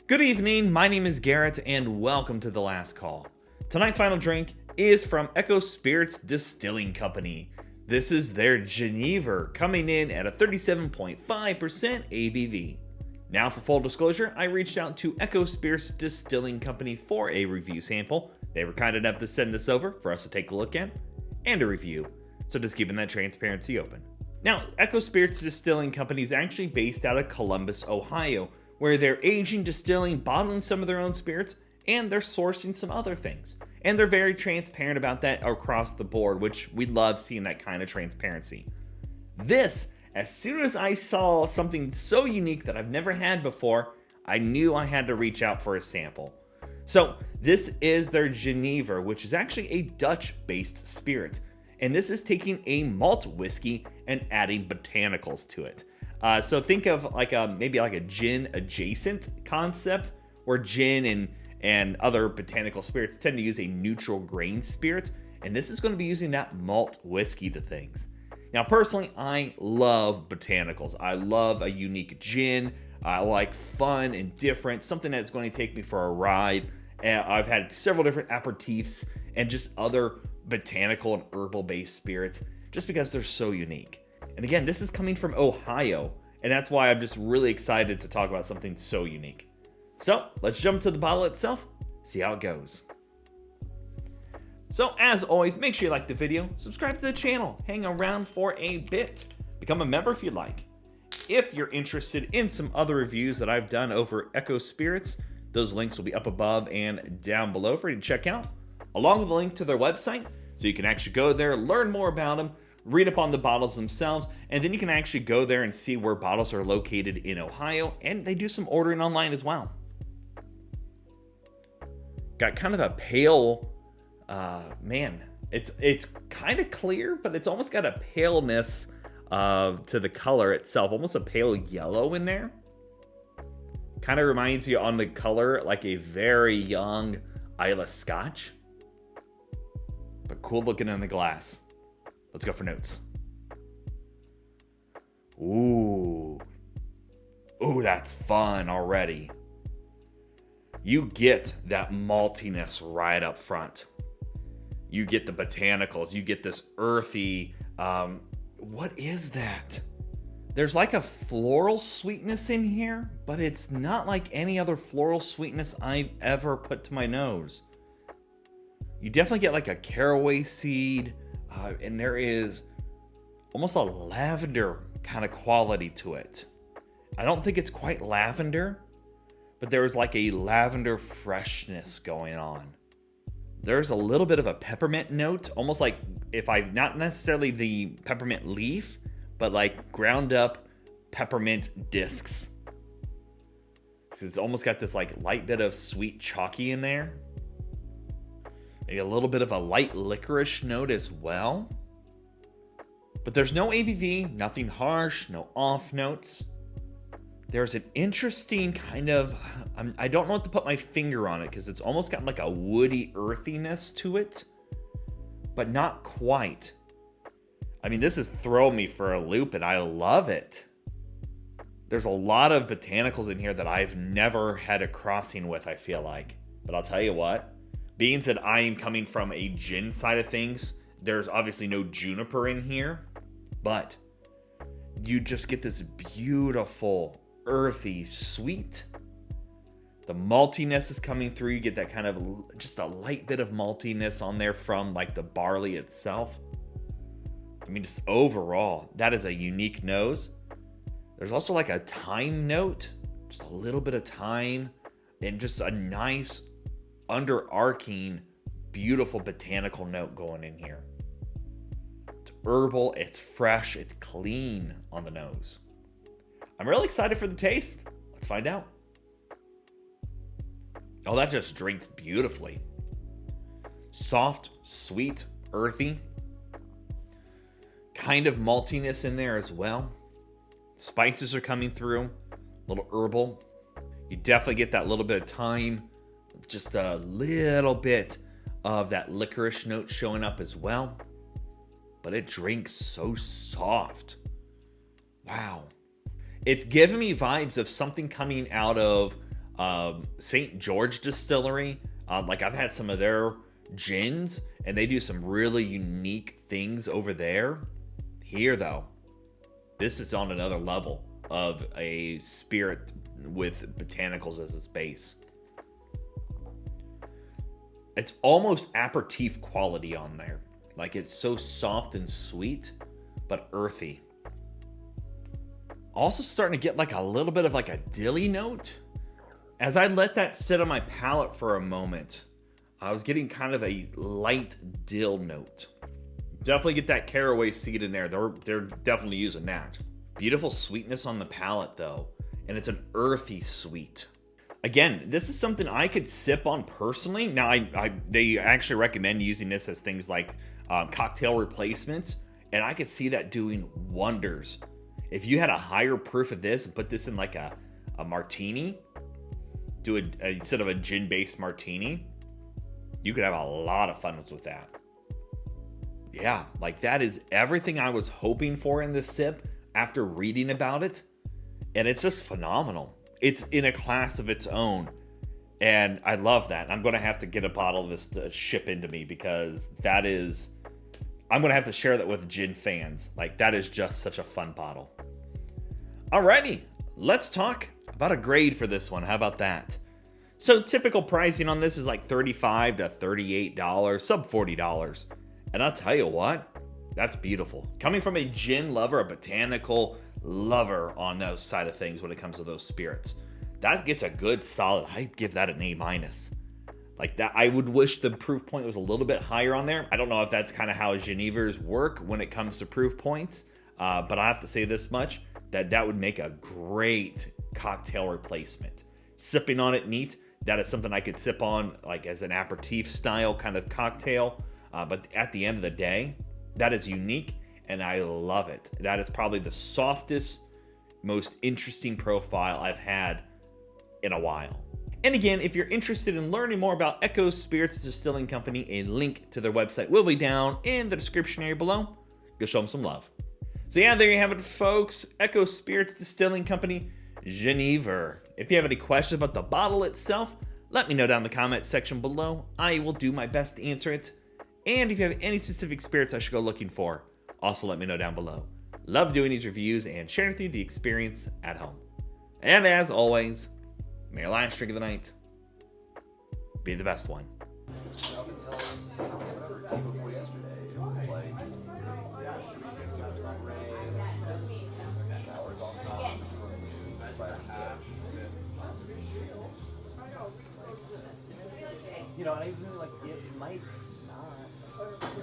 Good evening, my name is Garrett and welcome to The Last Call. Tonight's final drink is from Echo Spirits Distilling Company. This is their Genever, coming in at a 37.5% ABV. Now for full disclosure, I reached out to Echo Spirits Distilling Company for a review sample. They were kind enough to send this over for us to take a look at and a review, so just keeping that transparency open. Now, Echo Spirits Distilling Company is actually based out of Columbus, Ohio, where they're aging, distilling, bottling some of their own spirits, and they're sourcing some other things. And they're very transparent about that across the board, which we love seeing that kind of transparency. This, as soon as I saw something so unique that I've never had before, I knew I had to reach out for a sample. So this is their Genever, which is actually a Dutch-based spirit. And this is taking a malt whiskey and adding botanicals to it. So think of like maybe like a gin adjacent concept, where gin and other botanical spirits tend to use a neutral grain spirit, and this is going to be using that malt whiskey to things. Now personally, I love botanicals. I love a unique gin. I like fun and different, something that's going to take me for a ride. I've had several different aperitifs and just other botanical and herbal based spirits just because they're so unique. And again, this is coming from Ohio, and that's why I'm just really excited to talk about something so unique. So let's jump to the bottle itself, see how it goes. So as always, make sure you like the video, subscribe to the channel, hang around for a bit, become a member if you'd like. If you're interested in some other reviews that I've done over Echo Spirits, those links will be up above and down below for you to check out, along with a link to their website, so you can actually go there, learn more about them, read up on the bottles themselves, and then you can actually go there and see where bottles are located in Ohio, and they do some ordering online as well. Got kind of a pale, it's kind of clear, but it's almost got a paleness to the color itself, almost a pale yellow in there. Kind of reminds you on the color like a very young Islay Scotch, but cool looking in the glass. Let's go for notes. Ooh, that's fun already. You get that maltiness right up front. You get the botanicals. You get this earthy, what is that? There's like a floral sweetness in here, but it's not like any other floral sweetness I've ever put to my nose. You definitely get like a caraway seed, and there is almost a lavender kind of quality to it. I don't think it's quite lavender, but there is like a lavender freshness going on. There's a little bit of a peppermint note, almost like not necessarily the peppermint leaf, but like ground up peppermint discs. It's almost got this like light bit of sweet chalky in there. Maybe a little bit of a light licorice note as well. But there's no ABV, nothing harsh, no off notes. There's an interesting kind of, I don't know what to put my finger on it, because it's almost got like a woody earthiness to it, but not quite. I mean, this is throwing me for a loop, and I love it. There's a lot of botanicals in here that I've never had a crossing with, I feel like. But I'll tell you what, being that I am coming from a gin side of things, there's obviously no juniper in here, but you just get this beautiful, earthy, sweet. The maltiness is coming through. You get that kind of just a light bit of maltiness on there from like the barley itself. I mean, just overall, that is a unique nose. There's also like a thyme note, just a little bit of thyme, and just a nice underarching, beautiful botanical note going in here. It's herbal, it's fresh, it's clean on the nose. I'm really excited for the taste. Let's find out. Oh, that just drinks beautifully. Soft, sweet, earthy. Kind of maltiness in there as well. Spices are coming through. A little herbal. You definitely get that little bit of thyme. Just a little bit of that licorice note showing up as well. But it drinks so soft. Wow. It's giving me vibes of something coming out of St. George Distillery. Like I've had some of their gins, and they do some really unique things over there. Here, though, this is on another level of a spirit with botanicals as its base. It's almost aperitif quality on there. Like it's so soft and sweet, but earthy. Also starting to get like a little bit of like a dilly note. As I let that sit on my palate for a moment, I was getting kind of a light dill note. Definitely get that caraway seed in there. They're definitely using that. Beautiful sweetness on the palate though, and it's an earthy sweet. Again, this is something I could sip on personally. Now, they actually recommend using this as things like cocktail replacements, and I could see that doing wonders. If you had a higher proof of this and put this in like a martini, instead of a gin-based martini, you could have a lot of fun with that. Yeah, like that is everything I was hoping for in this sip after reading about it, and it's just phenomenal. It's in a class of its own, and I love that. I'm going to have to get a bottle of this to ship into me because I'm going to have to share that with gin fans. Like that is just such a fun bottle. Alrighty, let's talk about a grade for this one. How about that? So typical pricing on this is like $35 to $38, sub $40. And I'll tell you what, that's beautiful. Coming from a gin lover, a botanical lover on those side of things when it comes to those spirits, that gets a good solid, I'd give that an A-. Like that, I would wish the proof point was a little bit higher on there. I don't know if that's kind of how Genevers work when it comes to proof points, but I have to say this much, that would make a great cocktail replacement. Sipping on it neat, that is something I could sip on like as an aperitif style kind of cocktail. But at the end of the day, that is unique and I love it. That is probably the softest, most interesting profile I've had in a while. And again, if you're interested in learning more about Echo Spirits Distilling Company, a link to their website will be down in the description area below. Go show them some love. So yeah, there you have it, folks. Echo Spirits Distilling Company, Genever. If you have any questions about the bottle itself, let me know down in the comment section below. I will do my best to answer it. And if you have any specific spirits I should go looking for, also let me know down below. Love doing these reviews and sharing with you the experience at home. And as always, may your last drink of the night be the best one. You know, and I really like it might not.